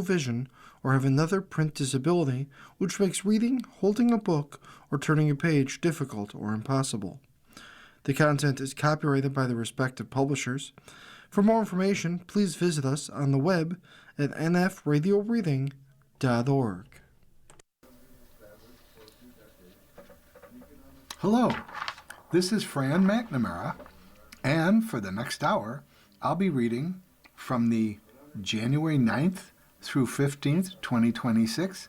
vision or have another print disability which makes reading, holding a book, or turning a page difficult or impossible. The content is copyrighted by the respective publishers. For more information, please visit us on the web at nfradioreading.org. Hello, this is Fran McNamara, and for the next hour, I'll be reading from the January 9th through 15th, 2026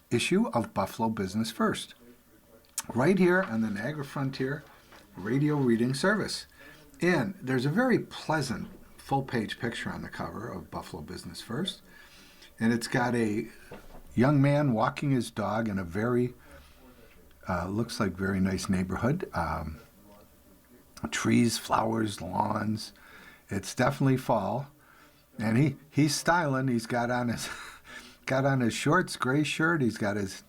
issue of Buffalo Business First, right here on the Niagara Frontier Radio Reading Service. And there's a very pleasant full-page picture on the cover of Buffalo Business First, and it's got a young man walking his dog in a very looks like very nice neighborhood. Trees, flowers, lawns. It's definitely fall, and he's styling. He's got on his shorts, gray shirt. He's got his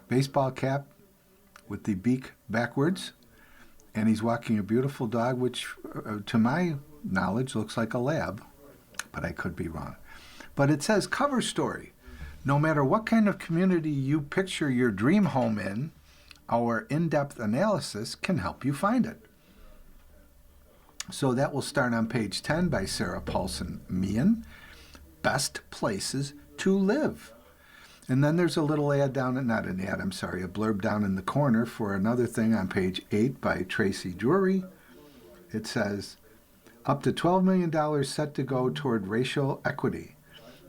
baseball cap with the beak backwards, and he's walking a beautiful dog, which, to my knowledge, looks like a lab, but I could be wrong. But it says cover story. No matter what kind of community you picture your dream home in, our in-depth analysis can help you find it. So that will start on page 10 by Sarah Paulson Meehan, Best Places to Live. And then there's a little ad down, a blurb down in the corner for another thing on page 8 by Tracy Drury. It says, up to $12 million set to go toward racial equity.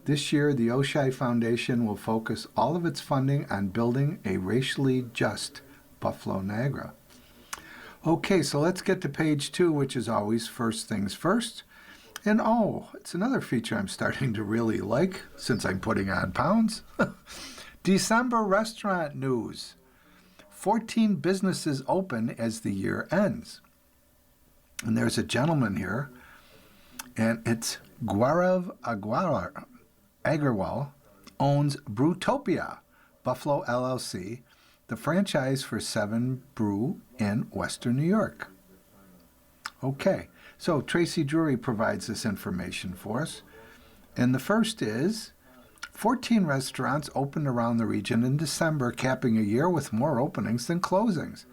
This year, the Oshai Foundation will focus all of its funding on building a racially just Buffalo, Niagara. Okay, so let's get to page 2, which is always first things first. And it's another feature I'm starting to really like since I'm putting on pounds. December restaurant news. 14 businesses open as the year ends. And there's a gentleman here, and it's Gaurav Agarwal owns Brewtopia, Buffalo LLC, the franchise for 7 Brew in Western New York. Okay, so Tracy Drury provides this information for us. And the first is 14 restaurants opened around the region in December, capping a year with more openings than closings.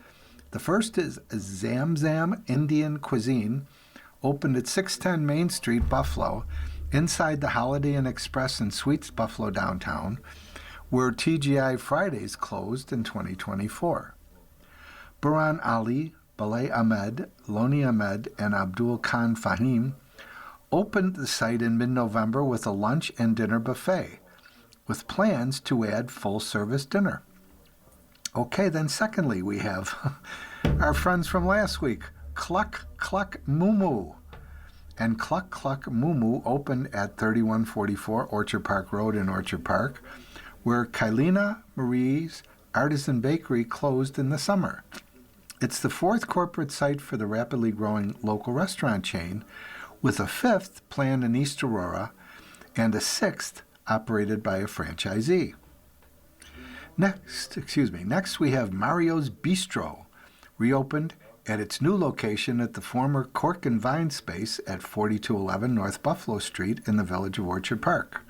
The first is Zam Zam Indian Cuisine, opened at 610 Main Street, Buffalo, inside the Holiday Inn Express and Suites Buffalo downtown, where TGI Fridays closed in 2024. Burhan Ali, Balay Ahmed, Loni Ahmed, and Abdul Khan Fahim opened the site in mid-November with a lunch and dinner buffet, with plans to add full-service dinner. Okay, then secondly, we have our friends from last week, Cluck Cluck Moo Moo. And Cluck Cluck Moo Moo opened at 3144 Orchard Park Road in Orchard Park, where Kylina Marie's Artisan Bakery closed in the summer. It's the 4th corporate site for the rapidly growing local restaurant chain, with a 5th planned in East Aurora and a 6th operated by a franchisee. Next we have Mario's Bistro, reopened at its new location at the former Cork and Vine space at 4211 North Buffalo Street in the village of Orchard Park.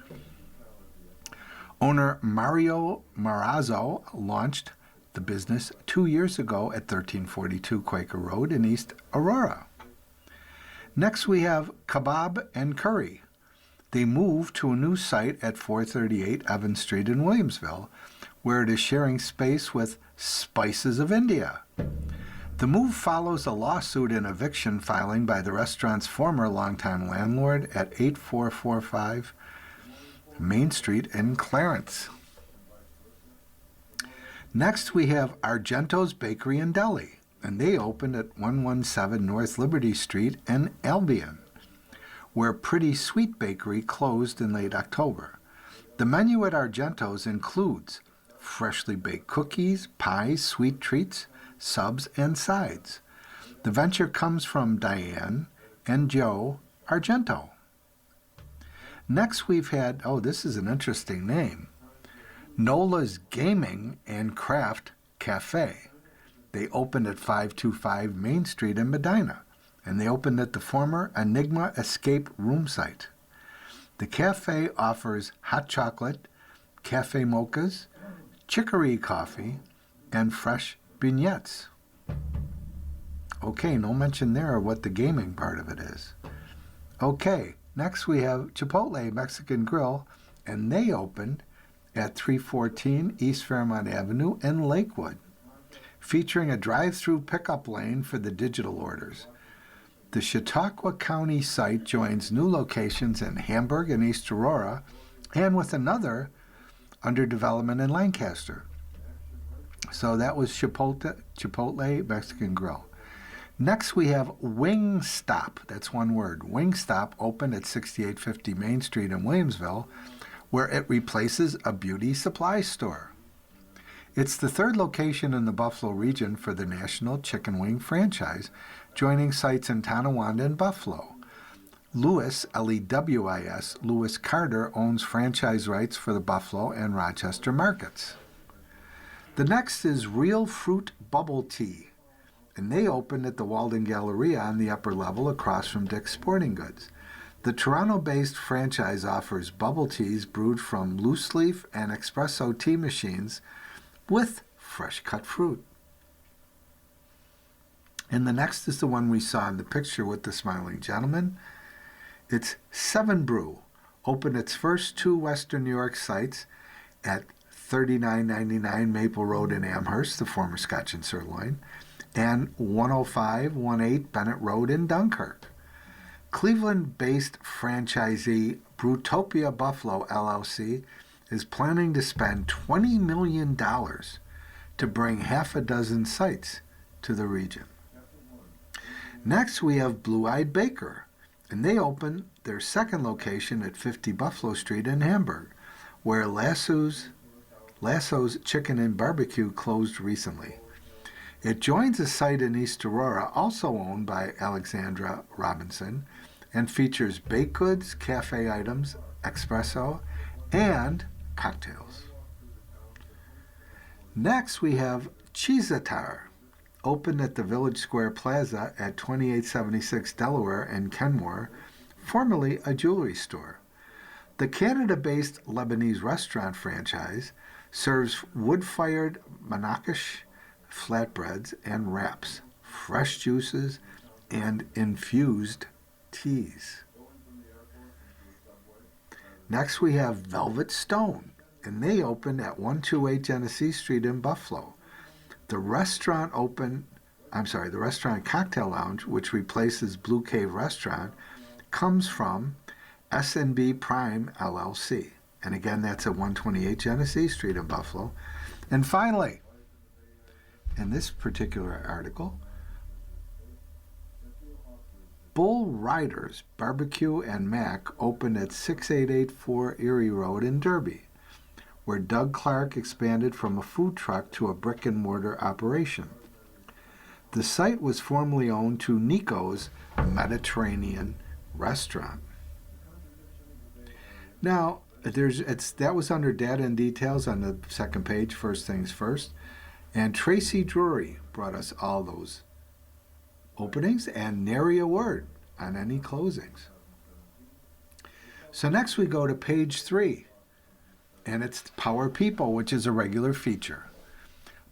Owner Mario Marazzo launched the business 2 years ago at 1342 Quaker Road in East Aurora. Next we have Kebab and Curry. They moved to a new site at 438 Evans Street in Williamsville, where it is sharing space with Spices of India. The move follows a lawsuit and eviction filing by the restaurant's former longtime landlord at 8445 Main Street in Clarence. Next, we have Argento's Bakery and Deli, and they opened at 117 North Liberty Street in Albion, where Pretty Sweet Bakery closed in late October. The menu at Argento's includes freshly baked cookies, pies, sweet treats, subs, and sides. The venture comes from Diane and Joe Argento. Next we've had, this is an interesting name, Nola's Gaming and Craft Cafe. They opened at 525 Main Street in Medina, and they opened at the former Enigma Escape Room site. The cafe offers hot chocolate, cafe mochas, chicory coffee, and fresh beignets. Okay, no mention there of what the gaming part of it is. Okay, next we have Chipotle Mexican Grill, and they opened at 314 East Fairmont Avenue in Lakewood, featuring a drive-through pickup lane for the digital orders. The Chautauqua County site joins new locations in Hamburg and East Aurora, and with another under development in Lancaster. So that was Chipotle Mexican Grill. Next we have Wingstop. That's one word. Wingstop opened at 6850 Main Street in Williamsville, where it replaces a beauty supply store. It's the third location in the Buffalo region for the National Chicken Wing franchise, joining sites in Tonawanda and Buffalo. Lewis, L-E-W-I-S, Lewis Carter owns franchise rights for the Buffalo and Rochester markets. The next is Real Fruit Bubble Tea, and they opened at the Walden Galleria on the upper level across from Dick's Sporting Goods. The Toronto-based franchise offers bubble teas brewed from loose leaf and espresso tea machines with fresh cut fruit. And the next is the one we saw in the picture with the smiling gentleman. It's 7 Brew, opened its first 2 Western New York sites at 3999 Maple Road in Amherst, the former Scotch and Sirloin, and 10518 Bennett Road in Dunkirk. Cleveland-based franchisee Brewtopia Buffalo LLC is planning to spend $20 million to bring half a dozen sites to the region. Next, we have Blue Eyed Baker, and they opened their second location at 50 Buffalo Street in Hamburg, where Lasso's Chicken and Barbecue closed recently. It joins a site in East Aurora, also owned by Alexandra Robinson, and features baked goods, cafe items, espresso, and cocktails. Next, we have Cheeseatar, opened at the Village Square Plaza at 2876 Delaware in Kenmore, formerly a jewelry store. The Canada-based Lebanese restaurant franchise serves wood-fired manakish flatbreads and wraps, fresh juices, and infused teas. Next we have Velvet Stone, and they opened at 128 Genesee Street in Buffalo. The restaurant cocktail lounge, which replaces Blue Cave Restaurant, comes from S&B Prime LLC. And again, that's at 128 Genesee Street in Buffalo. And finally, in this particular article, Bull Riders Barbecue and Mac opened at 6884 Erie Road in Derby, where Doug Clark expanded from a food truck to a brick-and-mortar operation. The site was formerly owned to Nico's Mediterranean Restaurant. Now, that was under data and details on the second page, first things first. And Tracy Drury brought us all those openings and nary a word on any closings. So next we go to page 3, and it's Power People, which is a regular feature.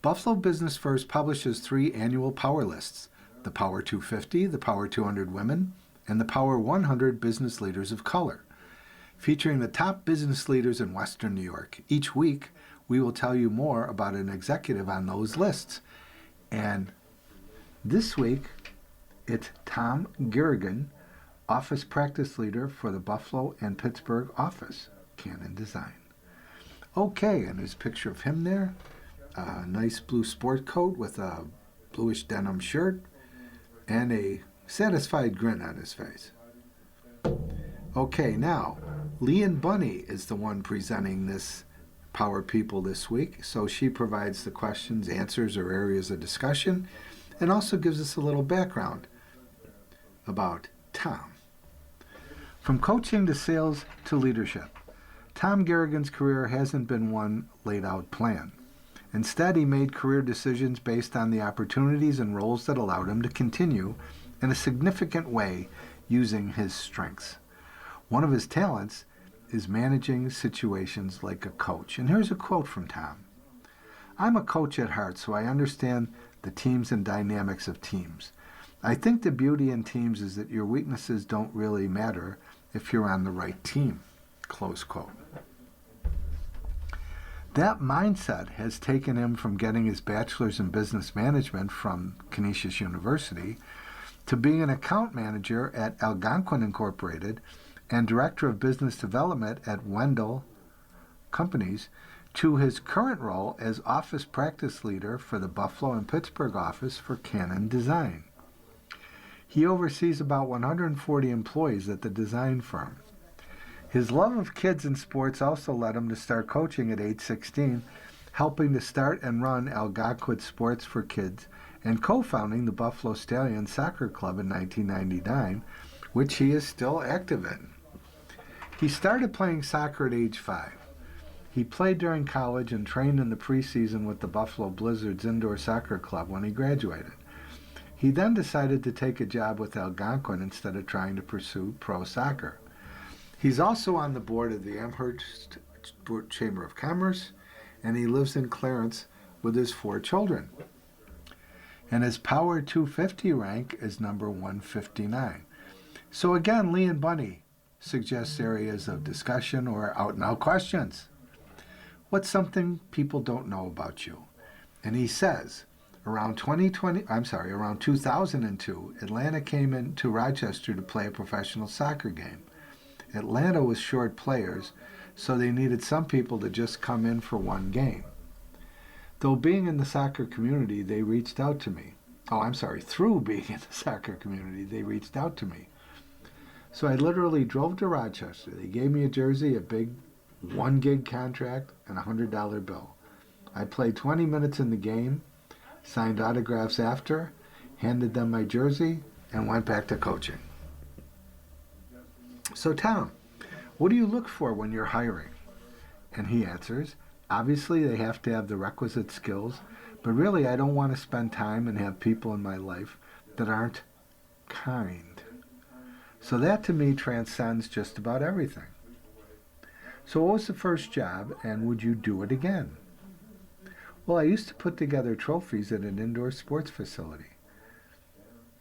Buffalo Business First publishes 3 annual Power Lists: the Power 250, the Power 200 Women, and the Power 100 Business Leaders of Color, featuring the top business leaders in Western New York. Each week, we will tell you more about an executive on those lists. And this week, it's Tom Gilligan, office practice leader for the Buffalo and Pittsburgh office, Canon Design. Okay, and there's a picture of him there. A nice blue sport coat with a bluish denim shirt and a satisfied grin on his face. Okay, now, Leanne Bunny is the one presenting this Power People this week, so she provides the questions, answers, or areas of discussion, and also gives us a little background about Tom. From coaching to sales to leadership, Tom Gilligan's career hasn't been one laid-out plan. Instead, he made career decisions based on the opportunities and roles that allowed him to continue in a significant way using his strengths. One of his talents is managing situations like a coach. And here's a quote from Tom. I'm a coach at heart, so I understand the teams and dynamics of teams. I think the beauty in teams is that your weaknesses don't really matter if you're on the right team. Close quote. That mindset has taken him from getting his bachelor's in business management from Canisius University to being an account manager at Algonquin Incorporated and director of business development at Wendell Companies, to his current role as office practice leader for the Buffalo and Pittsburgh office for Canon Design. He oversees about 140 employees at the design firm. His love of kids and sports also led him to start coaching at age 16, helping to start and run Algonquin Sports for Kids, and co-founding the Buffalo Stallions Soccer Club in 1999, which he is still active in. He started playing soccer at age 5. He played during college and trained in the preseason with the Buffalo Blizzards Indoor Soccer Club when he graduated. He then decided to take a job with Algonquin instead of trying to pursue pro soccer. He's also on the board of the Amherst Chamber of Commerce, and he lives in Clarence with his 4 children. And his Power 250 rank is number 159. So again, Lee and Bunny suggests areas of discussion or out-and-out questions. What's something people don't know about you? And he says, around 2002, Atlanta came into Rochester to play a professional soccer game. Atlanta was short players, so they needed some people to just come in for one game. Though being in the soccer community, they reached out to me. Through being in the soccer community, they reached out to me. So I literally drove to Rochester. They gave me a jersey, a big 1 gig contract, and a $100 bill. I played 20 minutes in the game, signed autographs after, handed them my jersey, and went back to coaching. So Tom, what do you look for when you're hiring? And he answers, obviously they have to have the requisite skills, but really I don't want to spend time and have people in my life that aren't kind. So that to me transcends just about everything. So what was the first job, and would you do it again? Well, I used to put together trophies at an indoor sports facility.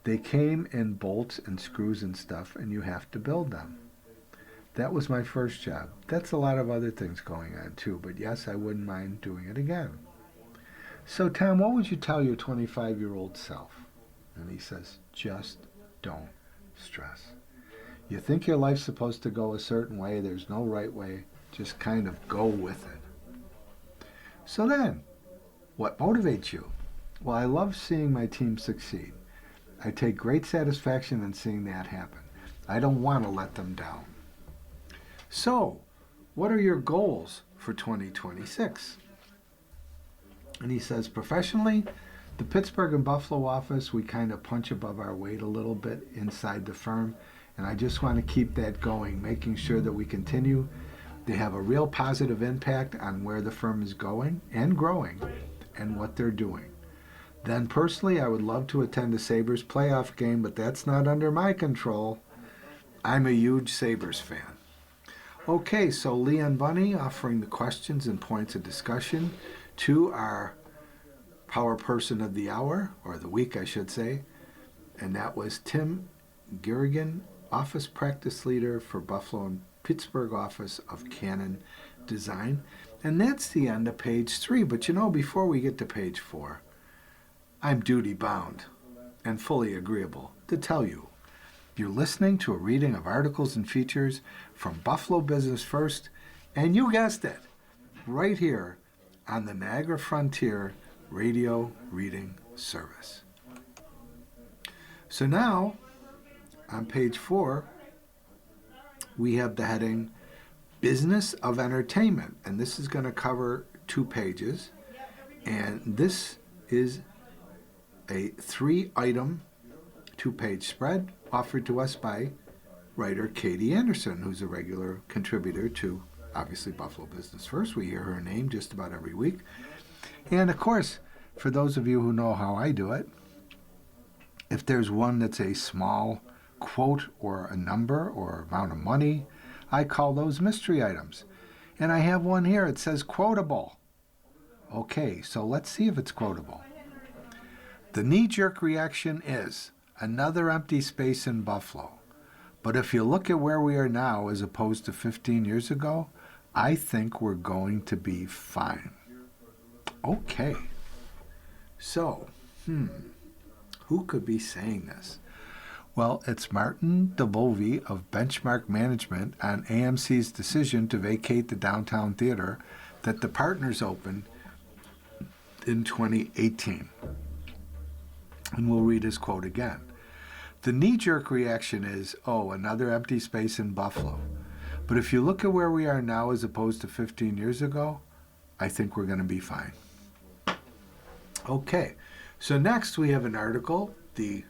They came in bolts and screws and stuff, and you have to build them. That was my first job. That's a lot of other things going on too, but yes, I wouldn't mind doing it again. So Tom, what would you tell your 25-year-old self? And he says, just don't stress. You think your life's supposed to go a certain way, there's no right way, just kind of go with it. So then, what motivates you? Well, I love seeing my team succeed. I take great satisfaction in seeing that happen. I don't want to let them down. So, what are your goals for 2026? And he says, professionally, the Pittsburgh and Buffalo office, we kind of punch above our weight a little bit inside the firm, and I just want to keep that going, making sure that we continue to have a real positive impact on where the firm is going and growing and what they're doing. Then personally, I would love to attend a Sabres playoff game, but that's not under my control. I'm a huge Sabres fan. Okay, so Lee and Bunny offering the questions and points of discussion to our power person of the hour, or the week I should say, and that was Tim Gilligan, office practice leader for Buffalo and Pittsburgh office of Canon Design. And that's the end of page 3. But you know, before we get to page 4, I'm duty bound and fully agreeable to tell you you're listening to a reading of articles and features from Buffalo Business First, and you guessed it, right here on the Niagara Frontier Radio Reading Service. So now, on page 4, we have the heading Business of Entertainment, and this is going to cover 2 pages, and this is a 3-item 2-page spread offered to us by writer Katie Anderson, who's a regular contributor to, obviously, Buffalo Business First. We hear her name just about every week. And, of course, for those of you who know how I do it, if there's one that's a small quote or a number or amount of money, I call those mystery items. And I have one here. It says quotable. Okay, so let's see if it's quotable. The knee-jerk reaction is another empty space in Buffalo. But if you look at where we are now as opposed to 15 years ago, I think we're going to be fine. Okay. So, who could be saying this? Well, it's Martin DeBovie of Benchmark Management on AMC's decision to vacate the downtown theater that the partners opened in 2018. And we'll read his quote again. The knee-jerk reaction is, oh, another empty space in Buffalo. But if you look at where we are now as opposed to 15 years ago, I think we're going to be fine. Okay, so next we have an article. The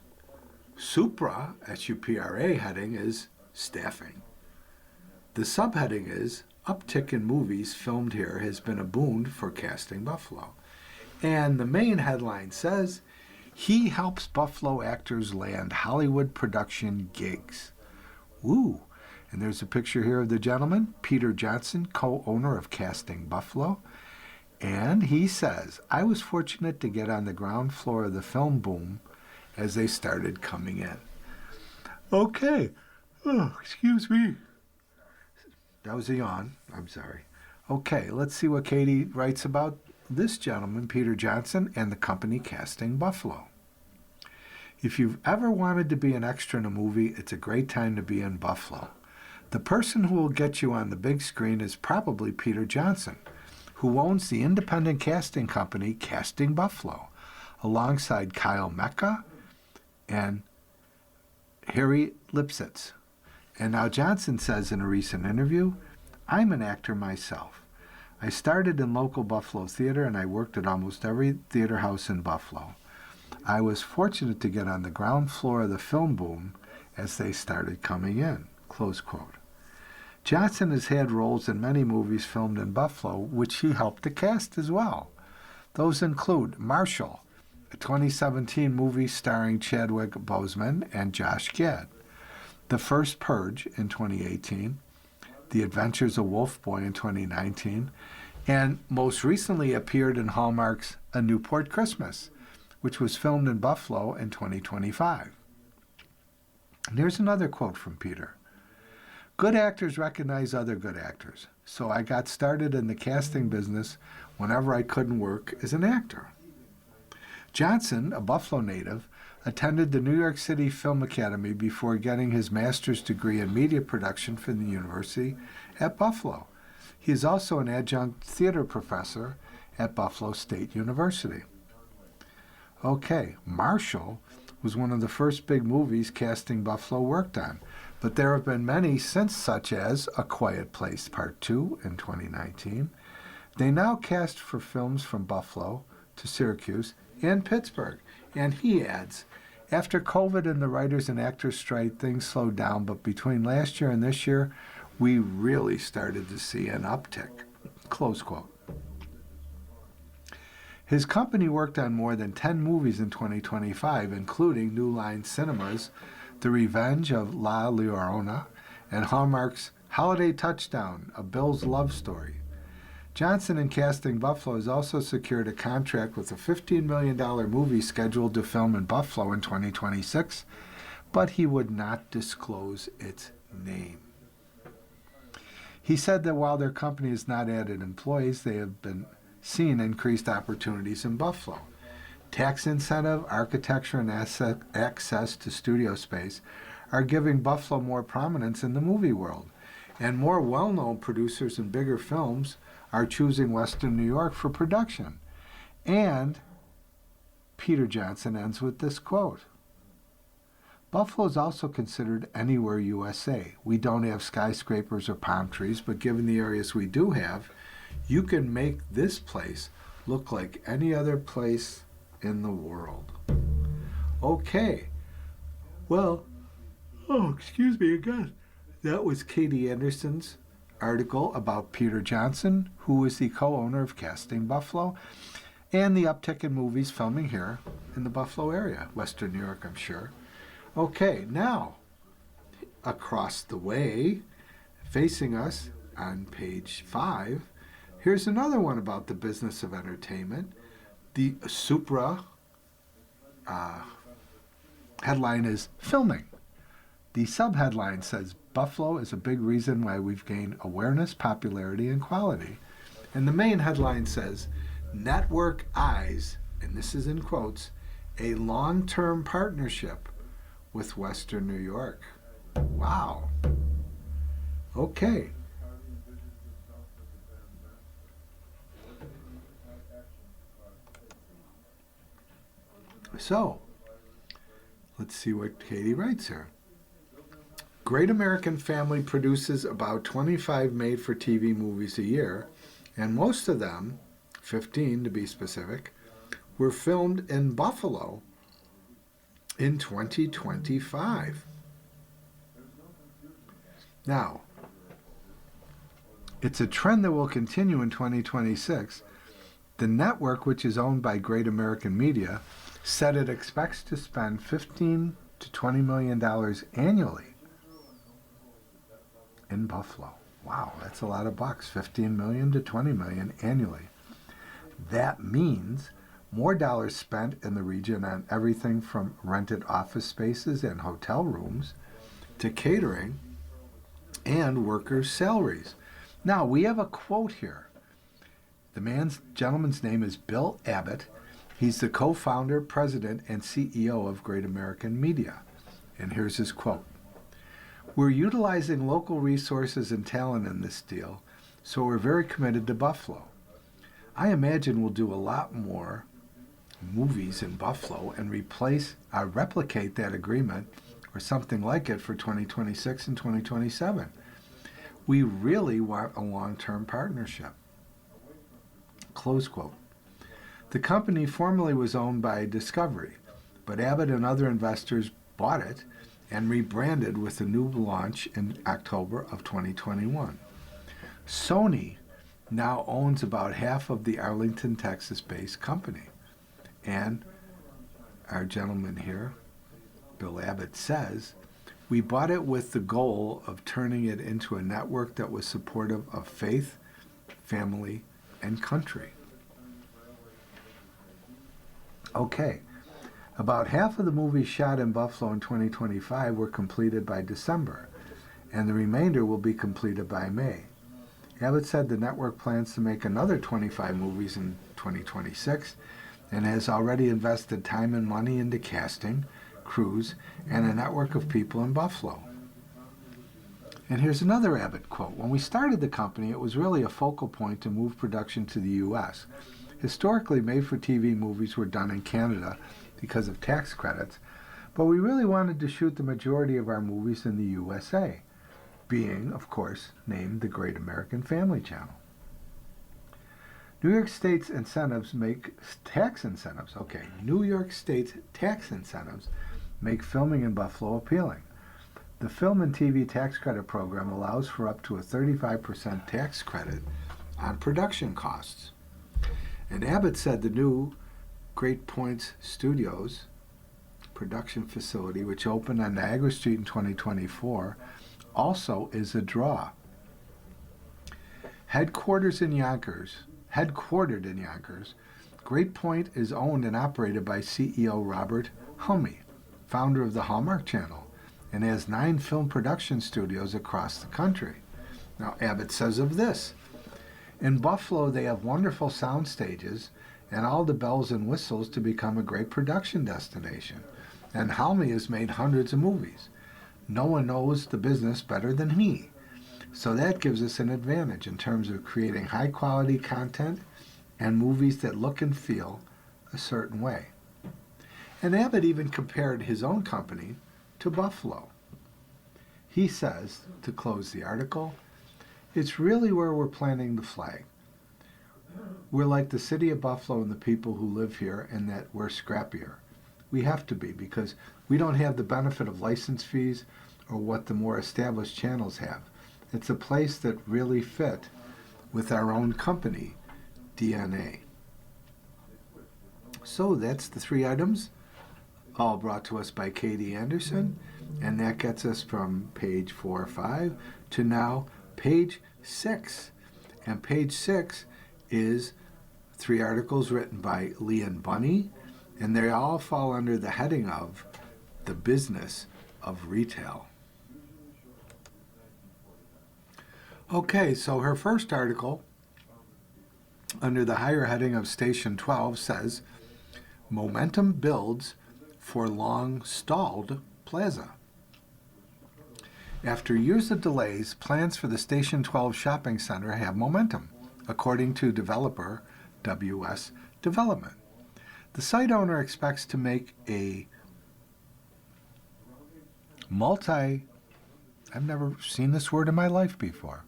Supra, S-U-P-R-A heading is staffing. The subheading is uptick in movies filmed here has been a boon for Casting Buffalo. And the main headline says, he helps Buffalo actors land Hollywood production gigs. Woo! And there's a picture here of the gentleman, Peter Johnson, co-owner of Casting Buffalo. And he says, I was fortunate to get on the ground floor of the film boom as they started coming in. Okay. Oh, excuse me. That was a yawn. I'm sorry. Okay, let's see what Katie writes about this gentleman, Peter Johnson, and the company Casting Buffalo. If you've ever wanted to be an extra in a movie, it's a great time to be in Buffalo. The person who will get you on the big screen is probably Peter Johnson, who owns the independent casting company Casting Buffalo, alongside Kyle Mecca and Harry Lipsitz. And now Johnson says in a recent interview, I'm an actor myself. I started in local Buffalo theater and I worked at almost every theater house in Buffalo. I was fortunate to get on the ground floor of the film boom as they started coming in, close quote. Johnson has had roles in many movies filmed in Buffalo, which he helped to cast as well. Those include Marshall, a 2017 movie starring Chadwick Boseman and Josh Gad, The First Purge in 2018, The Adventures of Wolf Boy in 2019, and most recently appeared in Hallmark's A Newport Christmas, which was filmed in Buffalo in 2025. And here's another quote from Peter. Good actors recognize other good actors, so I got started in the casting business whenever I couldn't work as an actor. Johnson, a Buffalo native, attended the New York City Film Academy before getting his master's degree in media production from the University at Buffalo. He is also an adjunct theater professor at Buffalo State University. Okay, Marshall was one of the first big movies Casting Buffalo worked on, but there have been many since, such as A Quiet Place Part 2 in 2019. They now cast for films from Buffalo to Syracuse and Pittsburgh. And he adds, after COVID and the writers and actors strike, things slowed down, but between last year and this year, we really started to see an uptick. Close quote. His company worked on more than 10 movies in 2025, including New Line Cinema's The Revenge of La Llorona and Hallmark's Holiday Touchdown, A Bill's Love Story. Johnson in Casting Buffalo has also secured a contract with a $15 million movie scheduled to film in Buffalo in 2026, but he would not disclose its name. He said that while their company has not added employees, they have been seen increased opportunities in Buffalo. Tax incentive, architecture, and access to studio space are giving Buffalo more prominence in the movie world, and more well-known producers in bigger films are choosing Western New York for production. And Peter Johnson ends with this quote. Buffalo is also considered anywhere USA. We don't have skyscrapers or palm trees, but given the areas we do have, you can make this place look like any other place in the world. Okay. Well, excuse me again. That was Katie Anderson's article about Peter Johnson, who is the co-owner of Casting Buffalo, and the uptick in movies filming here in the Buffalo area, Western New York, I'm sure. Okay, now, across the way, Facing us on page 5, here's another one about the business of entertainment. The Supra headline is Filming. The subheadline says, Buffalo is a big reason why we've gained awareness, popularity, and quality. And the main headline says, Network eyes, and this is in quotes, a long-term partnership with Western New York. Wow. Okay. So, let's see what Katie writes here. Great American Family produces about 25 made-for-TV movies a year, and most of them, 15 to be specific, were filmed in Buffalo in 2025. Now, it's a trend that will continue in 2026. The network, which is owned by Great American Media, said it expects to spend $15 to $20 million annually in Buffalo. Wow, that's a lot of bucks. 15 million to 20 million annually. That means more dollars spent in the region on everything from rented office spaces and hotel rooms to catering and workers' salaries. Now, we have a quote here. The gentleman's name is Bill Abbott. He's the co-founder, president, and CEO of Great American Media. And here's his quote. We're utilizing local resources and talent in this deal, so we're very committed to Buffalo. I imagine we'll do a lot more movies in Buffalo and replicate that agreement or something like it for 2026 and 2027. We really want a long-term partnership. Close quote. The company formerly was owned by Discovery, but Abbott and other investors bought it and rebranded with a new launch in October of 2021. Sony now owns about half of the Arlington, Texas-based company. And our gentleman here, Bill Abbott, says, we bought it with the goal of turning it into a network that was supportive of faith, family, and country. Okay. About half of the movies shot in Buffalo in 2025 were completed by December, and the remainder will be completed by May. Abbott said the network plans to make another 25 movies in 2026 and has already invested time and money into casting, crews, and a network of people in Buffalo. And here's another Abbott quote. When we started the company, it was really a focal point to move production to the U.S. Historically, made-for-TV movies were done in Canada because of tax credits, but we really wanted to shoot the majority of our movies in the USA, being, of course, named the Great American Family Channel. New York State's tax incentives make filming in Buffalo appealing. The Film and TV Tax Credit Program allows for up to a 35% tax credit on production costs. And Abbott said the new Great Points Studios production facility, which opened on Niagara Street in 2024, also is a draw. Headquartered in Yonkers, Great Point is owned and operated by CEO Robert Helmy, founder of the Hallmark Channel, and has 9 film production studios across the country. Now, Abbott says of this, in Buffalo, they have wonderful sound stages and all the bells and whistles to become a great production destination. And Helmy has made hundreds of movies. No one knows the business better than he. So that gives us an advantage in terms of creating high-quality content and movies that look and feel a certain way. And Abbott even compared his own company to Buffalo. He says, to close the article, it's really where we're planting the flag. We're like the city of Buffalo and the people who live here, and that we're scrappier. We have to be, because we don't have the benefit of license fees or what the more established channels have. It's a place that really fit with our own company DNA. So that's the 3 items, all brought to us by Katie Anderson, and that gets us from page 4 or 5 to now page 6. And page 6 is 3 articles written by Leon Bunny, and they all fall under the heading of the business of retail. Okay, so her first article, under the higher heading of Station 12, says, Momentum builds for long-stalled plaza. After years of delays, plans for the Station 12 shopping center have momentum, according to developer WS Development. The site owner expects to make a I've never seen this word in my life before.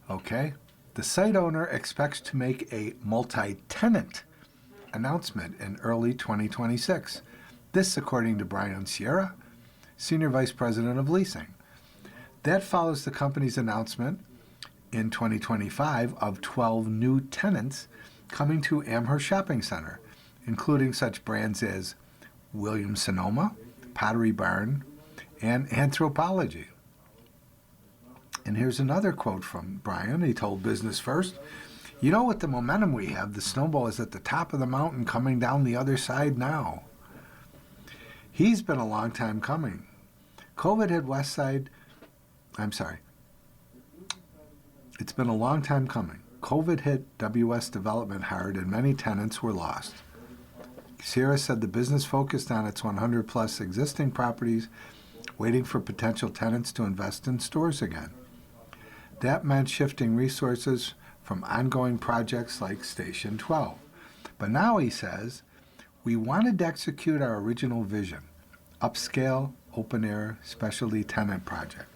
Okay. The site owner expects to make a multi-tenant announcement in early 2026. This, according to Brian Sierra, Senior Vice President of Leasing. That follows the company's announcement in 2025 of 12 new tenants coming to Amherst Shopping Center, including such brands as Williams-Sonoma, Pottery Barn, and Anthropologie. And here's another quote from Brian. He told Business First, "You know, with the momentum we have, the snowball is at the top of the mountain coming down the other side now." He's been a long time coming. COVID hit It's been a long time coming. COVID hit WS Development hard and many tenants were lost. Sierra said the business focused on its 100 plus existing properties, waiting for potential tenants to invest in stores again. That meant shifting resources from ongoing projects like Station 12. But now, he says, we wanted to execute our original vision, upscale, open-air, specialty tenant project.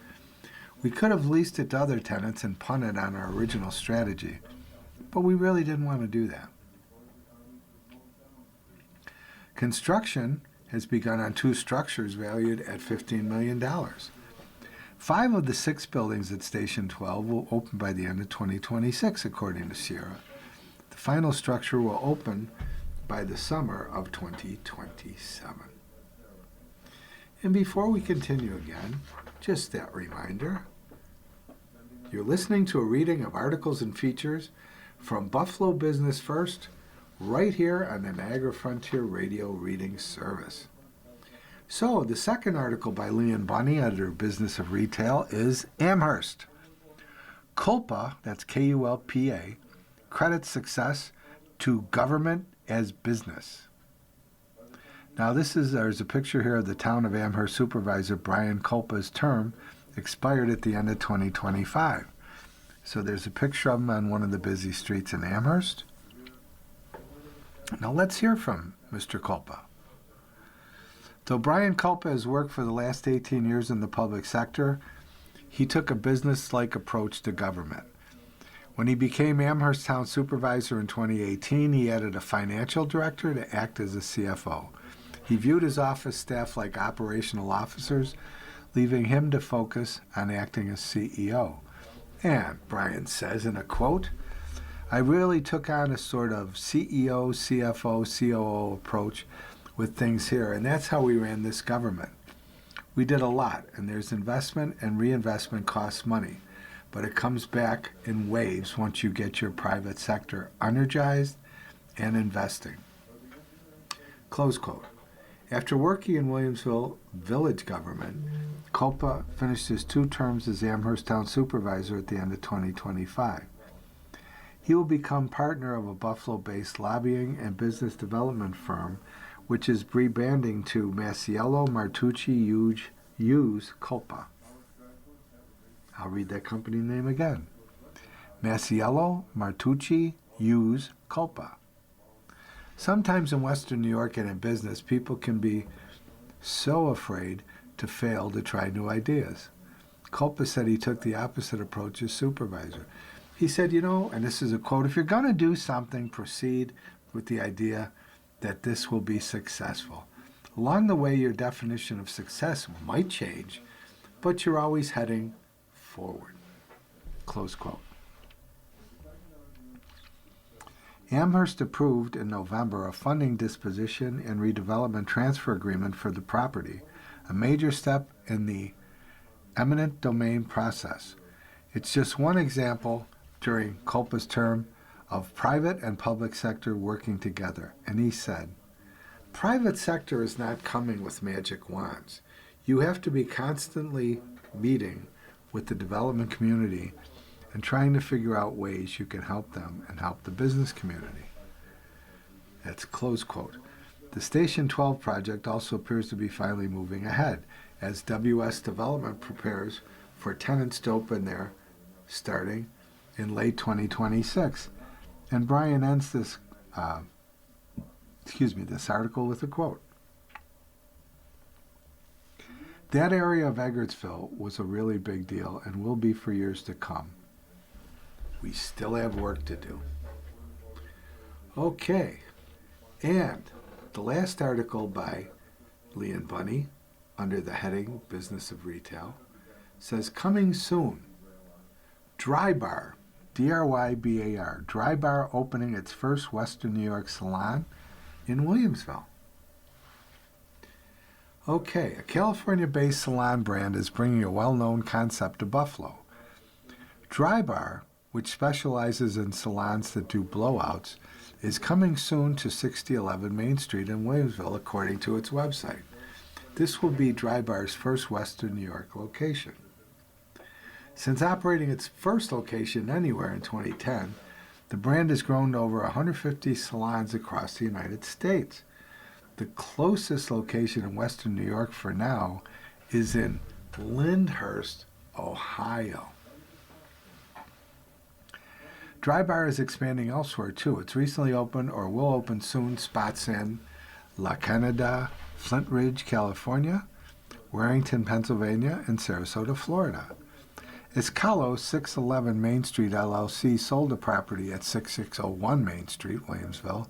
We could have leased it to other tenants and punted on our original strategy, but we really didn't want to do that. Construction has begun on 2 structures valued at $15 million. 5 of the 6 buildings at Station 12 will open by the end of 2026, according to Sierra. The final structure will open by the summer of 2027. And before we continue again, just that reminder, you're listening to a reading of articles and features from Buffalo Business First, right here on the Niagara Frontier Radio Reading Service. So, the second article by Leon Bunny, editor of Business of Retail, is Amherst. Culpa, that's K-U-L-P-A, credits success to government as business. Now, there's a picture here of the town of Amherst supervisor Brian Culpa's term expired at the end of 2025. So there's a picture of him on one of the busy streets in Amherst. Now let's hear from Mr. Culpa. Though Brian Culpa has worked for the last 18 years in the public sector, he took a business-like approach to government. When he became Amherst Town Supervisor in 2018, he added a financial director to act as a CFO. He viewed his office staff like operational officers, leaving him to focus on acting as CEO. And Brian says in a quote, "I really took on a sort of CEO, CFO, COO approach with things here, and that's how we ran this government. We did a lot, and there's investment and reinvestment costs money, but it comes back in waves once you get your private sector energized and investing." Close quote. After working in Williamsville village government, Culpa finished his 2 terms as Amherst Town Supervisor at the end of 2025. He will become partner of a Buffalo-based lobbying and business development firm, which is rebranding to Masiello Martucci Hughes Culpa. I'll read that company name again. Masiello Martucci Hughes Culpa. Sometimes in Western New York and in business, people can be so afraid to fail to try new ideas. Culpa said he took the opposite approach as supervisor. He said, and this is a quote, "If you're going to do something, proceed with the idea that this will be successful. Along the way, your definition of success might change, but you're always heading forward." Close quote. Amherst approved in November a funding disposition and redevelopment transfer agreement for the property, a major step in the eminent domain process. It's just one example during Culpa's term of private and public sector working together. And he said, private sector is not coming with magic wands. You have to be constantly meeting with the development community and trying to figure out ways you can help them and help the business community. That's close quote. The Station 12 project also appears to be finally moving ahead as WS Development prepares for tenants to open there starting in late 2026. And Brian ends this article with a quote. That area of Eggertsville was a really big deal and will be for years to come. We still have work to do. Okay, and the last article by Leon Bunny under the heading Business of Retail says, coming soon, Drybar, D-R-Y-B-A-R, Drybar opening its first Western New York salon in Williamsville. Okay, a California-based salon brand is bringing a well-known concept to Buffalo. Drybar, which specializes in salons that do blowouts, is coming soon to 6011 Main Street in Williamsville, according to its website. This will be Drybar's first Western New York location. Since operating its first location anywhere in 2010, the brand has grown to over 150 salons across the United States. The closest location in Western New York for now is in Lyndhurst, Ohio. Drybar is expanding elsewhere too. It's recently opened or will open soon spots in La Canada, Flint Ridge, California, Warrington, Pennsylvania, and Sarasota, Florida. Escalo 611 Main Street LLC sold the property at 6601 Main Street, Williamsville,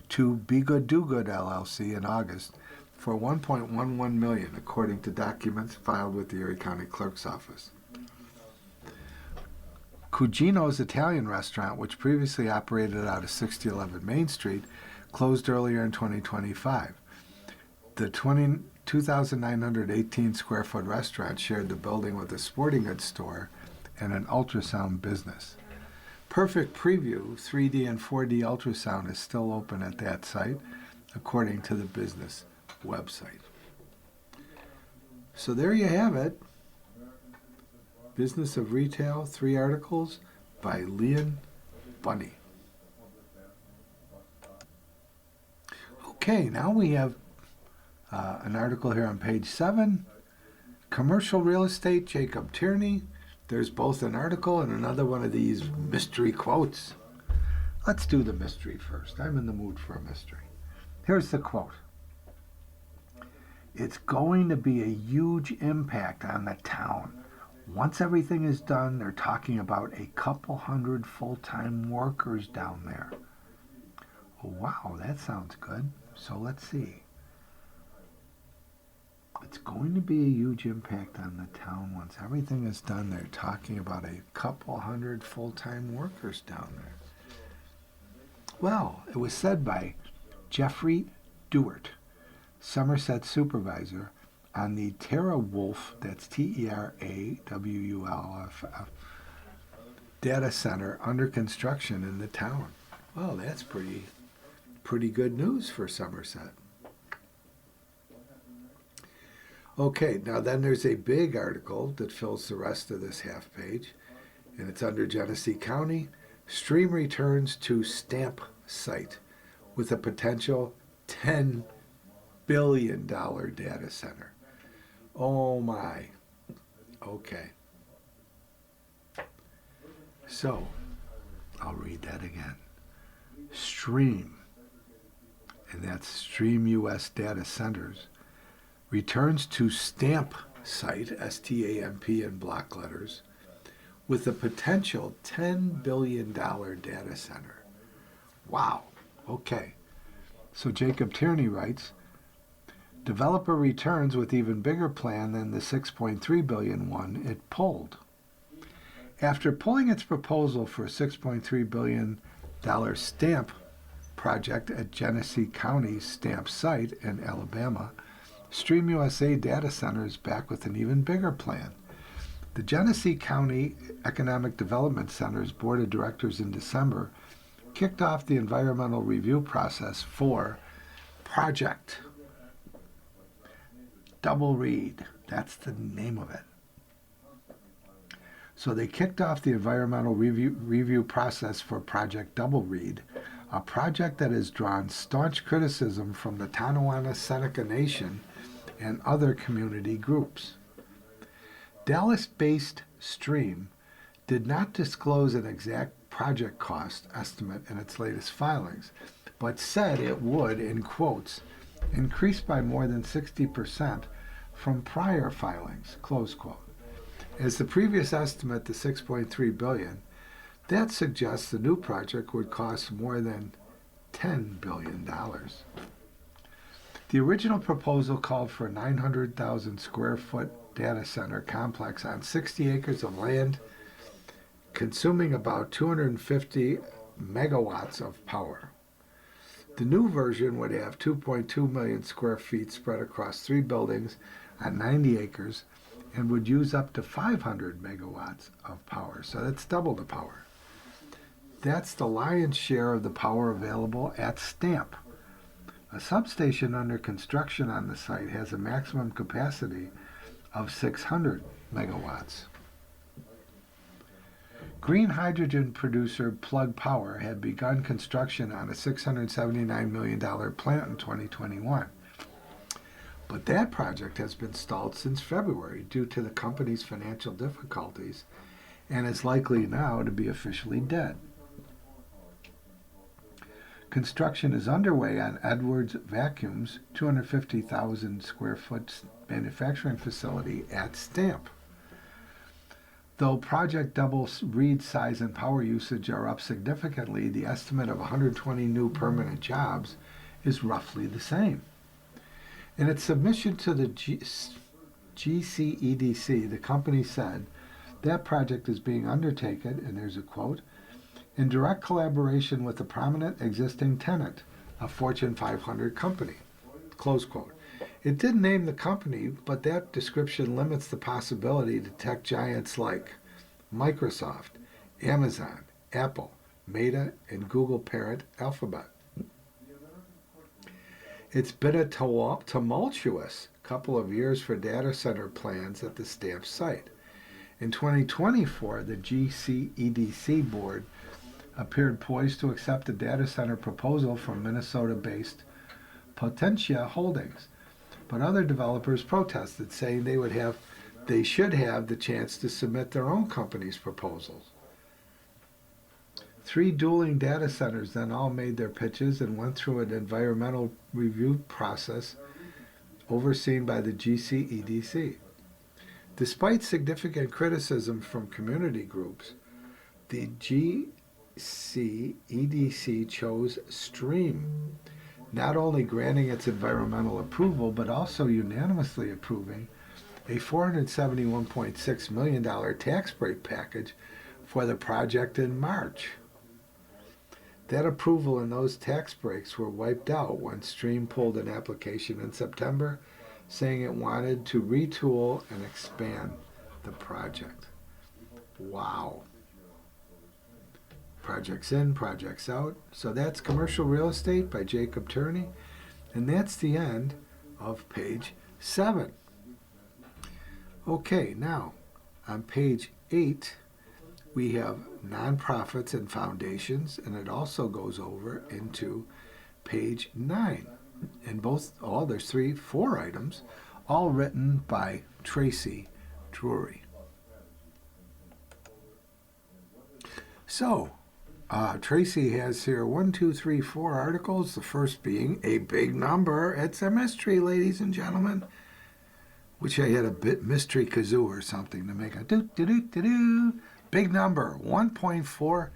to Be Good Do Good LLC in August for $1.11 million, according to documents filed with the Erie County Clerk's Office. Cugino's Italian restaurant, which previously operated out of 6011 Main Street, closed earlier in 2025. The 2,918 square foot restaurant shared the building with a sporting goods store and an ultrasound business. Perfect Preview 3D and 4D ultrasound is still open at that site, according to the business website. So there you have it. Business of Retail, 3 articles by Leon Bunny. Okay, now we have an article here on page 7. Commercial Real Estate, Jacob Tierney. There's both an article and another one of these mystery quotes. Let's do the mystery first. I'm in the mood for a mystery. Here's the quote. It's going to be a huge impact on the town. Once everything is done, they're talking about a couple hundred full-time workers down there. Oh, wow, that sounds good. So let's see. It's going to be a huge impact on the town. Once everything is done, they're talking about a couple hundred full-time workers down there. Well, it was said by Jeffrey Dewart, Somerset supervisor, on the TeraWulf, that's TERAWULF, data center under construction in the town. Well, that's pretty good news for Somerset. Okay, now then there's a big article that fills the rest of this half page, and it's under Genesee County. Stream returns to stamp site with a potential $10 billion data center. Oh my. Okay. So, I'll read that again. Stream, and that's Stream US Data Centers, returns to stamp site, S-T-A-M-P in block letters, with a potential $10 billion data center. Wow. Okay. So Jacob Tierney writes, developer returns with even bigger plan than the $6.3 billion one it pulled. After pulling its proposal for a $6.3 billion stamp project at Genesee County's stamp site in Alabama, Stream USA Data Center is back with an even bigger plan. The Genesee County Economic Development Center's Board of Directors in December kicked off the environmental review process for Project Double Reed. That's the name of it. So they kicked off the environmental review process for Project Double Reed, a project that has drawn staunch criticism from the Tonawanda Seneca Nation and other community groups. Dallas-based Stream did not disclose an exact project cost estimate in its latest filings, but said it would, in quotes, increase by more than 60% from prior filings, close quote. As the previous estimate, the $6.3 billion, that suggests the new project would cost more than $10 billion. The original proposal called for a 900,000 square foot data center complex on 60 acres of land, consuming about 250 megawatts of power. The new version would have 2.2 million square feet spread across 3 buildings on 90 acres and would use up to 500 megawatts of power. So that's double the power. That's the lion's share of the power available at Stamp. A substation under construction on the site has a maximum capacity of 600 megawatts. Green hydrogen producer Plug Power had begun construction on a $679 million plant in 2021. But that project has been stalled since February due to the company's financial difficulties and is likely now to be officially dead. Construction is underway on Edwards Vacuum's 250,000 square foot manufacturing facility at Stamp. Though Project Double Reed size and power usage are up significantly, the estimate of 120 new permanent jobs is roughly the same. In its submission to the GCEDC, the company said that project is being undertaken, and there's a quote, in direct collaboration with a prominent existing tenant, a Fortune 500 company, close quote. It didn't name the company, but that description limits the possibility to tech giants like Microsoft, Amazon, Apple, Meta, and Google parent Alphabet. It's been a tumultuous couple of years for data center plans at the Stamp site. In 2024, the GCEDC board appeared poised to accept a data center proposal from Minnesota-based Potentia Holdings, but other developers protested, saying they should have the chance to submit their own company's proposals. 3 dueling data centers then all made their pitches and went through an environmental review process overseen by the GCEDC. Despite significant criticism from community groups, the GCEDC chose Stream, not only granting its environmental approval, but also unanimously approving a $471.6 million tax break package for the project in March. That approval and those tax breaks were wiped out when Stream pulled an application in September, saying it wanted to retool and expand the project. Wow. Projects in, projects out. So that's Commercial Real Estate by Jacob Turney. And that's the end of page 7. Okay, now on page 8, we have nonprofits and foundations, and it also goes over into page 9. And there's 4 items, all written by Tracy Drury. So, Tracy has here 4 articles, the first being a big number. It's a mystery, ladies and gentlemen. Wish I had a bit mystery kazoo or something to make a do-do-do-do-do. Big number, $1.4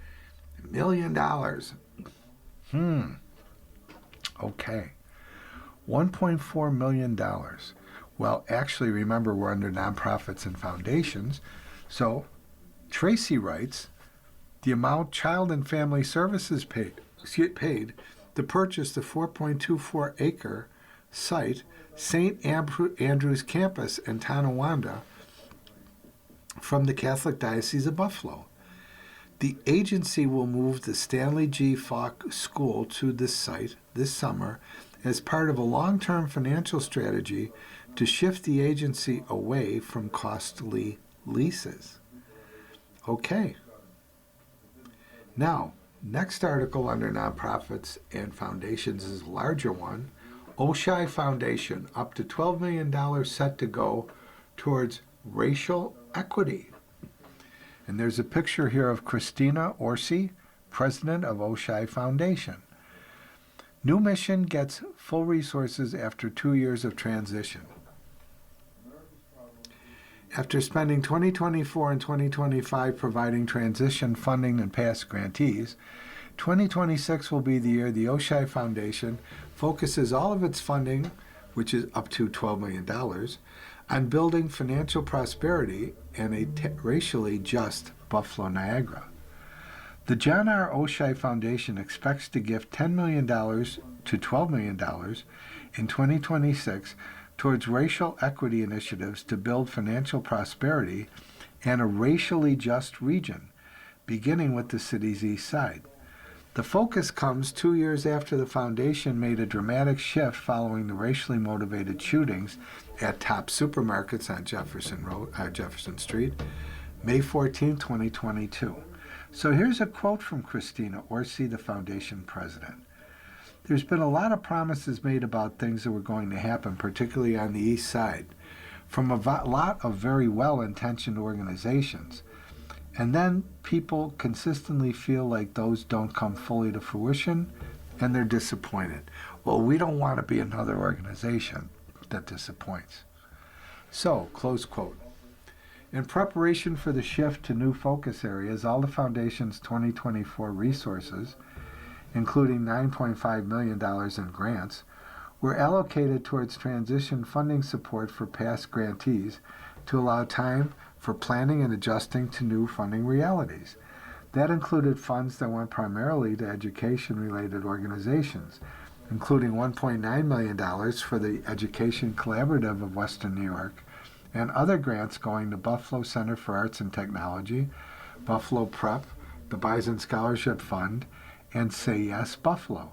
million. Okay. $1.4 million. Well, actually, remember, we're under nonprofits and foundations. So, Tracy writes, the amount Child and Family Services paid to purchase the 4.24-acre site, St. Andrews Campus in Tonawanda, from the Catholic Diocese of Buffalo. The agency will move the Stanley G. Falk School to this site this summer as part of a long-term financial strategy to shift the agency away from costly leases. Okay. Now, next article under nonprofits and foundations is a larger one. Oshai Foundation, up to $12 million set to go towards racial equity. And there's a picture here of Christina Orsi, president of Oshai Foundation. New mission gets full resources after 2 years of transition. After spending 2024 and 2025 providing transition funding and past grantees, 2026 will be the year the Oshai Foundation focuses all of its funding, which is up to $12 million, on building financial prosperity and a racially just Buffalo Niagara. The John R. Oshai Foundation expects to give $10 million to $12 million in 2026 towards racial equity initiatives to build financial prosperity and a racially just region, beginning with the city's east side. The focus comes 2 years after the foundation made a dramatic shift following the racially motivated shootings at top supermarkets on Jefferson Street, May 14, 2022. So here's a quote from Christina Orsi, the foundation president. There's been a lot of promises made about things that were going to happen, particularly on the east side, from a lot of very well-intentioned organizations. And then people consistently feel like those don't come fully to fruition, and they're disappointed. Well, we don't want to be another organization that disappoints. So, close quote. In preparation for the shift to new focus areas, all the Foundation's 2024 resources, including $9.5 million in grants, were allocated towards transition funding support for past grantees to allow time for planning and adjusting to new funding realities. That included funds that went primarily to education-related organizations, including $1.9 million for the Education Collaborative of Western New York, and other grants going to Buffalo Center for Arts and Technology, Buffalo Prep, the Bison Scholarship Fund, and Say Yes Buffalo.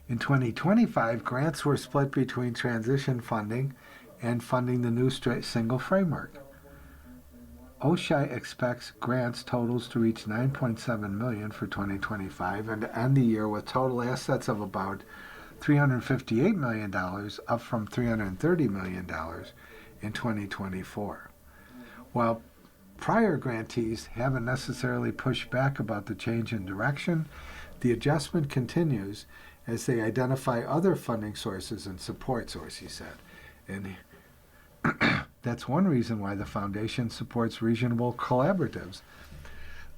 In 2025, grants were split between transition funding and funding the new single framework. Oshai expects grants totals to reach $9.7 million for 2025 and to end the year with total assets of about $358 million, up from $330 million in 2024. While prior grantees haven't necessarily pushed back about the change in direction, the adjustment continues as they identify other funding sources and supports, Orsi said. And that's one reason why the foundation supports regional collaboratives,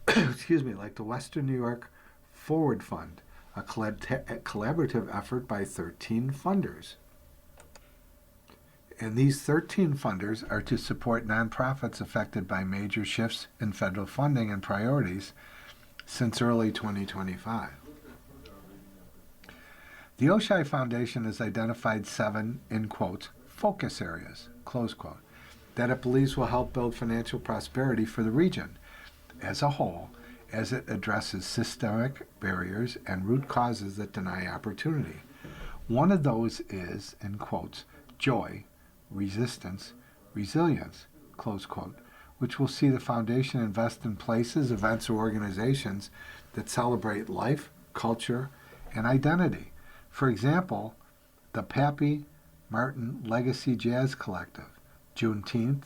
like the Western New York Forward Fund, a collaborative effort by 13 funders. And these 13 funders are to support nonprofits affected by major shifts in federal funding and priorities since early 2025. The Oshai Foundation has identified 7, in quotes, focus areas, close quote, that it believes will help build financial prosperity for the region as a whole, as it addresses systemic barriers and root causes that deny opportunity. One of those is, in quotes, joy, resistance, resilience, close quote, which will see the foundation invest in places, events, or organizations that celebrate life, culture, and identity. For example, the Pappy Martin Legacy Jazz Collective, Juneteenth,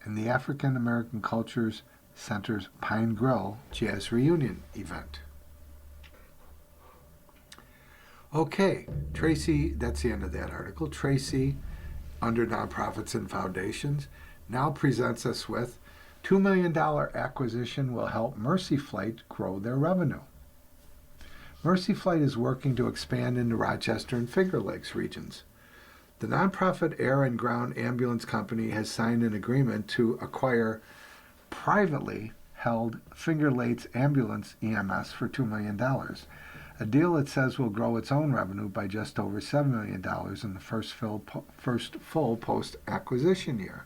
and the African American Cultures Center's Pine Grill Jazz Reunion event. Okay, Tracy, that's the end of that article. Tracy, under Nonprofits and Foundations, now presents us with $2 million acquisition will help Mercy Flight grow their revenue. Mercy Flight is working to expand into Rochester and Finger Lakes regions. The nonprofit Air and Ground Ambulance Company has signed an agreement to acquire privately held Finger Lakes Ambulance EMS for $2 million, a deal it says will grow its own revenue by just over $7 million in the first full post-acquisition year.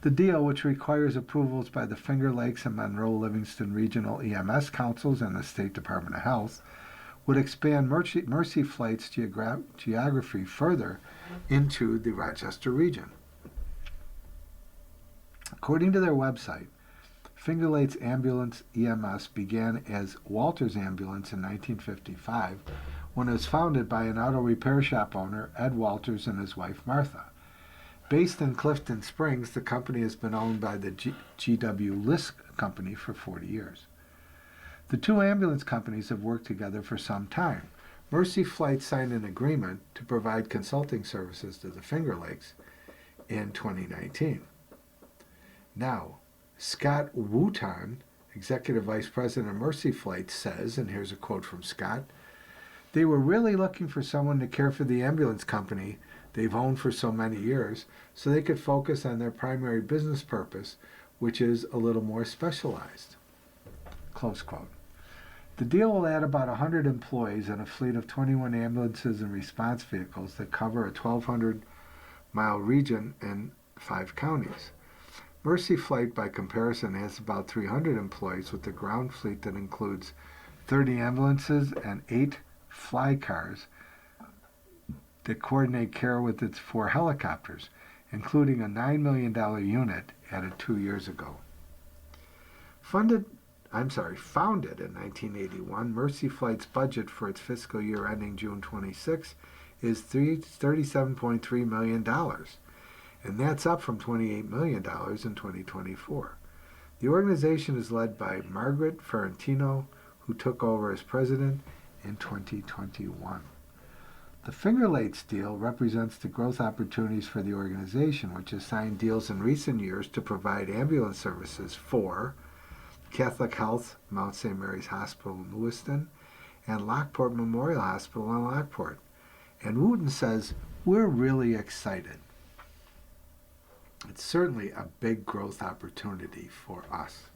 The deal, which requires approvals by the Finger Lakes and Monroe-Livingston Regional EMS Councils and the State Department of Health, would expand Mercy Flight's geography further into the Rochester region. According to their website, Finger Lakes Ambulance EMS began as Walters Ambulance in 1955 when it was founded by an auto repair shop owner, Ed Walters, and his wife, Martha. Based in Clifton Springs, the company has been owned by the G.W. Lisk Company for 40 years. The two ambulance companies have worked together for some time. Mercy Flight signed an agreement to provide consulting services to the Finger Lakes in 2019. Now, Scott Wooton, Executive Vice President of Mercy Flight, says, and here's a quote from Scott, "They were really looking for someone to care for the ambulance company they've owned for so many years so they could focus on their primary business purpose, which is a little more specialized." Close quote. The deal will add about 100 employees and a fleet of 21 ambulances and response vehicles that cover a 1,200-mile region in 5 counties. Mercy Flight, by comparison, has about 300 employees with a ground fleet that includes 30 ambulances and 8 fly cars that coordinate care with its 4 helicopters, including a $9 million unit added 2 years ago. Founded in 1981, Mercy Flight's budget for its fiscal year ending June 26 is $37.3 million. And that's up from $28 million in 2024. The organization is led by Margaret Ferrantino, who took over as president in 2021. The Finger Lakes deal represents the growth opportunities for the organization, which has signed deals in recent years to provide ambulance services for Catholic Health, Mount St. Mary's Hospital in Lewiston, and Lockport Memorial Hospital in Lockport. And Wooten says, "We're really excited. It's certainly a big growth opportunity for us."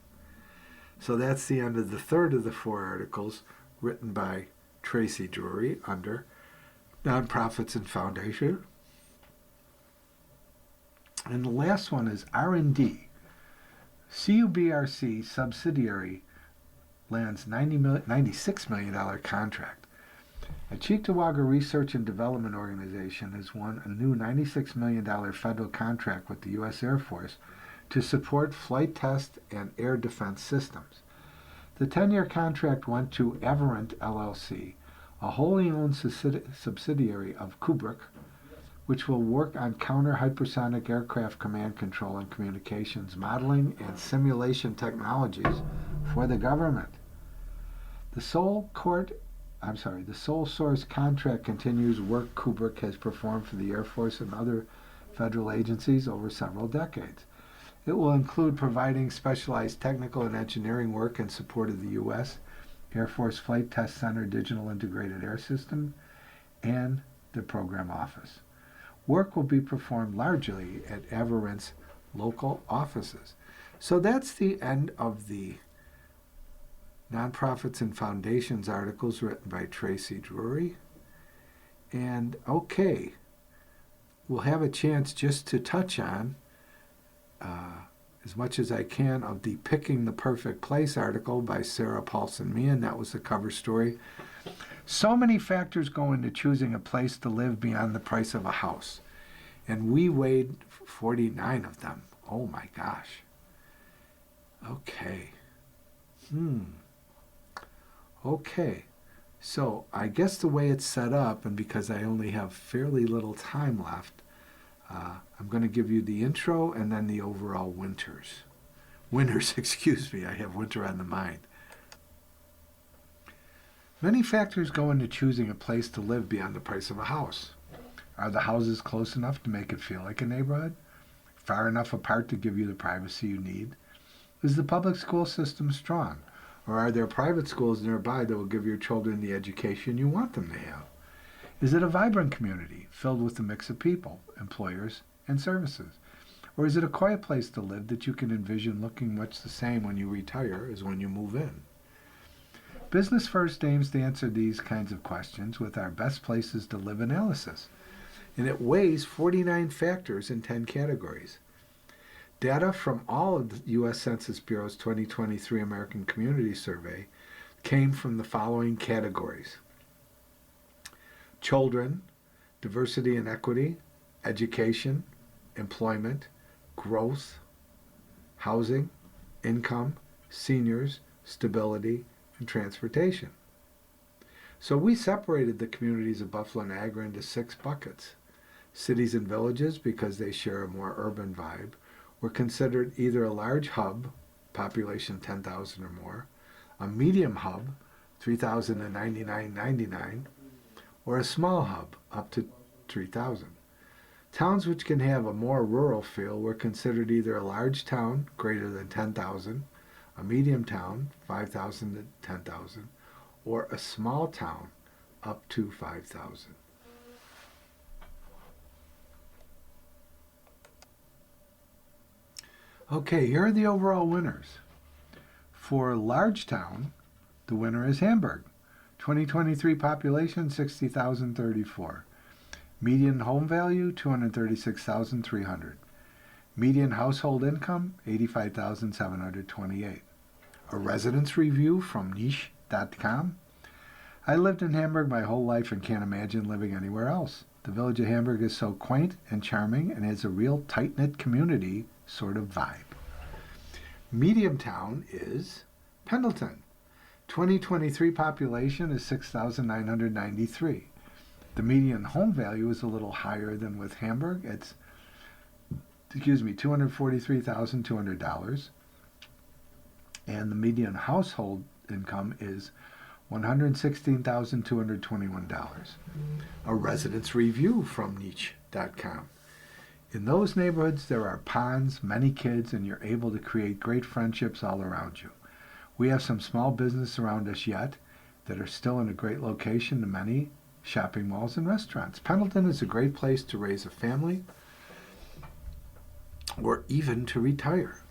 So that's the end of the third of the 4 articles written by Tracy Drury under Nonprofits and Foundation. And the last one is R&D. CUBRC subsidiary lands $96 million contract. A Cheektowaga Research and Development Organization has won a new $96 million federal contract with the U.S. Air Force to support flight test and air defense systems. The 10-year contract went to Avirent LLC, a wholly owned subsidiary of Kubrick, which will work on counter-hypersonic aircraft command control and communications modeling and simulation technologies for the government. The sole source contract continues work Kubrick has performed for the Air Force and other federal agencies over several decades. It will include providing specialized technical and engineering work in support of the U.S. Air Force Flight Test Center Digital Integrated Air System and the program office. Work will be performed largely at Avirent's local offices. So that's the end of the Nonprofits and Foundations articles written by Tracy Drury. And okay, we'll have a chance just to touch on as much as I can of the Picking the Perfect Place article by Sarah Paulson Meehan. That was the cover story. So many factors go into choosing a place to live beyond the price of a house. And we weighed 49 of them. Oh my gosh. Okay. Okay. So I guess the way it's set up, and because I only have fairly little time left, I'm going to give you the intro and then the overall winners, excuse me, I have winter on the mind. Many factors go into choosing a place to live beyond the price of a house. Are the houses close enough to make it feel like a neighborhood? Far enough apart to give you the privacy you need? Is the public school system strong? Or are there private schools nearby that will give your children the education you want them to have? Is it a vibrant community filled with a mix of people, employers, and services? Or is it a quiet place to live that you can envision looking much the same when you retire as when you move in? Business First aims to answer these kinds of questions with our Best Places to Live analysis, and it weighs 49 factors in 10 categories. Data from all of the U.S. Census Bureau's 2023 American Community Survey came from the following categories: children, diversity and equity, education, employment, growth, housing, income, seniors, stability, and transportation. So we separated the communities of Buffalo and Niagara into 6 buckets. Cities and villages, because they share a more urban vibe, were considered either a large hub, population 10,000 or more, a medium hub, 3,000 to 99.99, or a small hub, up to 3,000. Towns which can have a more rural feel were considered either a large town, greater than 10,000, a medium town, 5,000 to 10,000, or a small town, up to 5,000. Okay, here are the overall winners. For large town, the winner is Hamburg. 2023 population, 60,034. Median home value, 236,300. Median household income, 85,728. A residence review from niche.com. I lived in Hamburg my whole life and can't imagine living anywhere else. The village of Hamburg is so quaint and charming and has a real tight-knit community sort of vibe. Medium town is Pendleton. 2023 population is 6,993. The median home value is a little higher than with Hamburg. It's, $243,200. And the median household income is $116,221. A residence review from niche.com. In those neighborhoods, there are ponds, many kids, and you're able to create great friendships all around you. We have some small business around us yet that are still in a great location to many shopping malls and restaurants. Pendleton is a great place to raise a family or even to retire.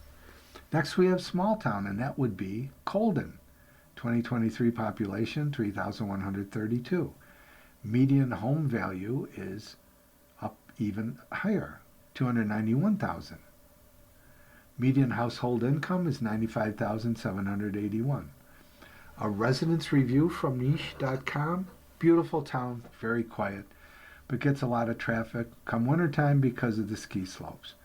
Next, we have small town, and that would be Colden. 2023 population, 3,132. Median home value is up even higher, 291,000. Median household income is 95,781. A residence review from niche.com. Beautiful town, very quiet, but gets a lot of traffic come wintertime because of the ski slopes.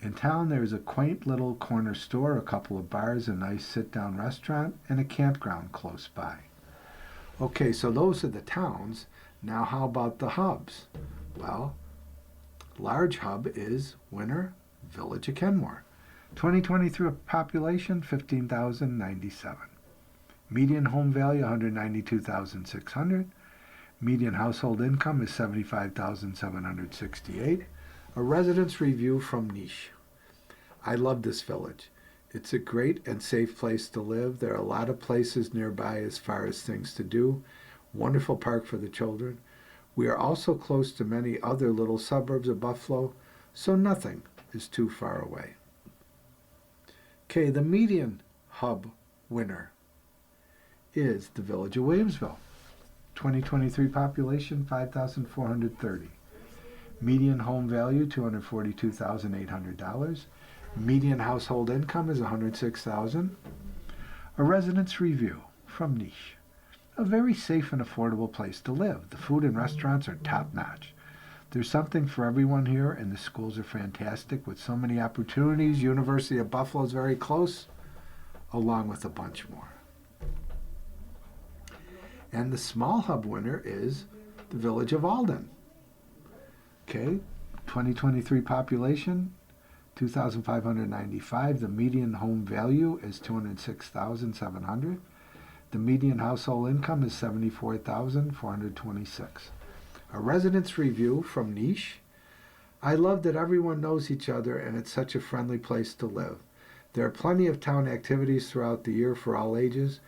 In town, there's a quaint little corner store, a couple of bars, a nice sit-down restaurant, and a campground close by. Okay, so those are the towns. Now how about the hubs? Well, large hub is winner, Village of Kenmore. 2023 population, 15,097. Median home value, 192,600. Median household income is 75,768. A residence review from Niche. I love this village. It's a great and safe place to live. There are a lot of places nearby as far as things to do. Wonderful park for the children. We are also close to many other little suburbs of Buffalo, so nothing is too far away. Okay, the median hub winner is the village of Williamsville. 2023 population, 5,430. Median home value, $242,800. Median household income is $106,000. A residence review from Niche. A very safe and affordable place to live. The food and restaurants are top-notch. There's something for everyone here, and the schools are fantastic with so many opportunities. University of Buffalo is very close, along with a bunch more. And the small hub winner is the village of Alden. Okay, 2023 population, 2,595. The median home value is $206,700. The median household income is $74,426. A residence review from Niche. I love that everyone knows each other and it's such a friendly place to live. There are plenty of town activities throughout the year for all ages.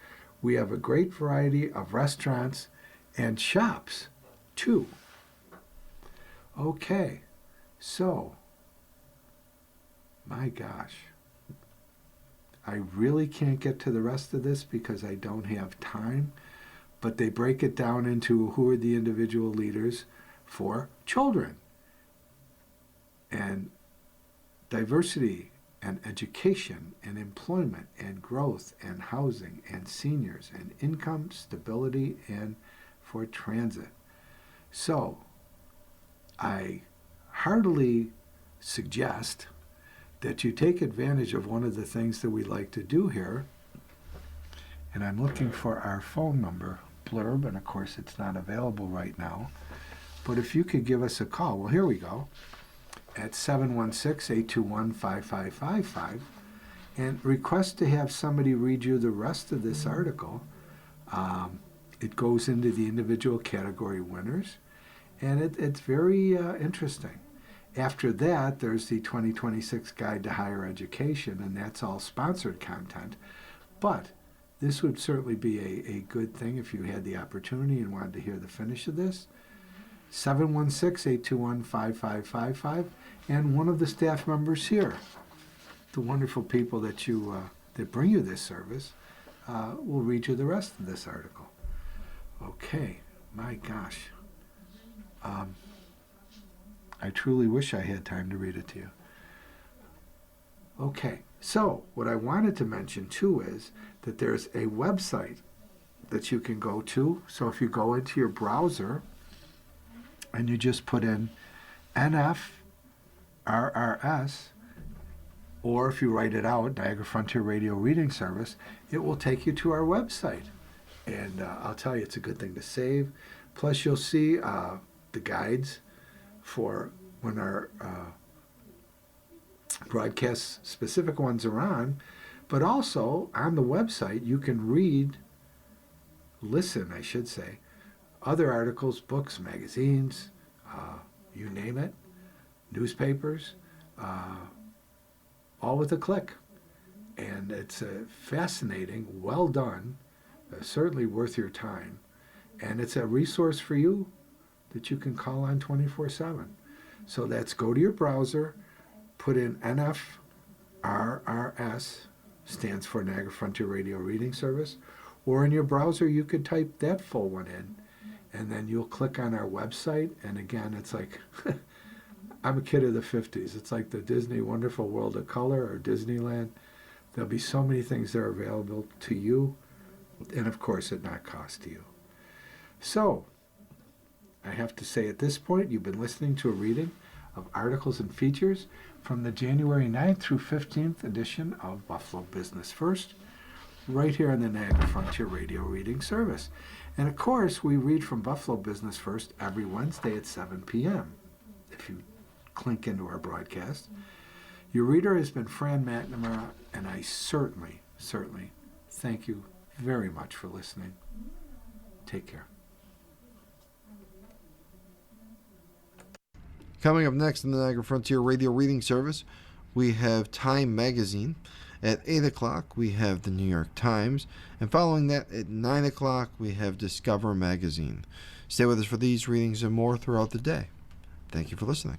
We have a great variety of restaurants and shops, too. Okay, so, my gosh, I really can't get to the rest of this because I don't have time, but they break it down into who are the individual leaders for children and diversity and education and employment and growth and housing and seniors and income stability and for transit. So I heartily suggest that you take advantage of one of the things that we like to do here. And I'm looking for our phone number blurb, and of course it's not available right now. But if you could give us a call, well, here we go, at 716-821-5555, and request to have somebody read you the rest of this article. It goes into the individual category winners, and it's very interesting. After that, there's the 2026 Guide to Higher Education, and that's all sponsored content. But this would certainly be a good thing if you had the opportunity and wanted to hear the finish of this. 716-821-5555, and one of the staff members here, the wonderful people that that bring you this service, will read you the rest of this article. Okay, my gosh. I truly wish I had time to read it to you. Okay, so what I wanted to mention too is that there's a website that you can go to. So if you go into your browser and you just put in NFRRS, or if you write it out, Niagara Frontier Radio Reading Service, it will take you to our website. And I'll tell you, it's a good thing to save. Plus, you'll see the guides for when our broadcast specific ones are on. But also, on the website, you can listen, I should say, other articles, books, magazines, you name it, newspapers, all with a click. And it's fascinating, well done, certainly worth your time. And it's a resource for you that you can call on 24/7. So that's go to your browser, put in NFRRS, stands for Niagara Frontier Radio Reading Service, or in your browser you could type that full one in, and then you'll click on our website, and again, it's like, I'm a kid of the 50s. It's like the Disney Wonderful World of Color or Disneyland. There'll be so many things that are available to you, and of course at not cost to you. So, I have to say at this point, you've been listening to a reading of articles and features from the January 9th through 15th edition of Buffalo Business First, right here on the Niagara Frontier Radio Reading Service. And of course, we read from Buffalo Business First every Wednesday at 7 p.m. if you clink into our broadcast. Your reader has been Fran McNamara, and I certainly thank you very much for listening. Take care. Coming up next in the Niagara Frontier Radio Reading Service, we have Time Magazine. At 8 o'clock, we have the New York Times. And following that, at 9 o'clock, we have Discover Magazine. Stay with us for these readings and more throughout the day. Thank you for listening.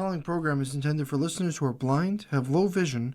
following program is intended for listeners who are blind, have low vision,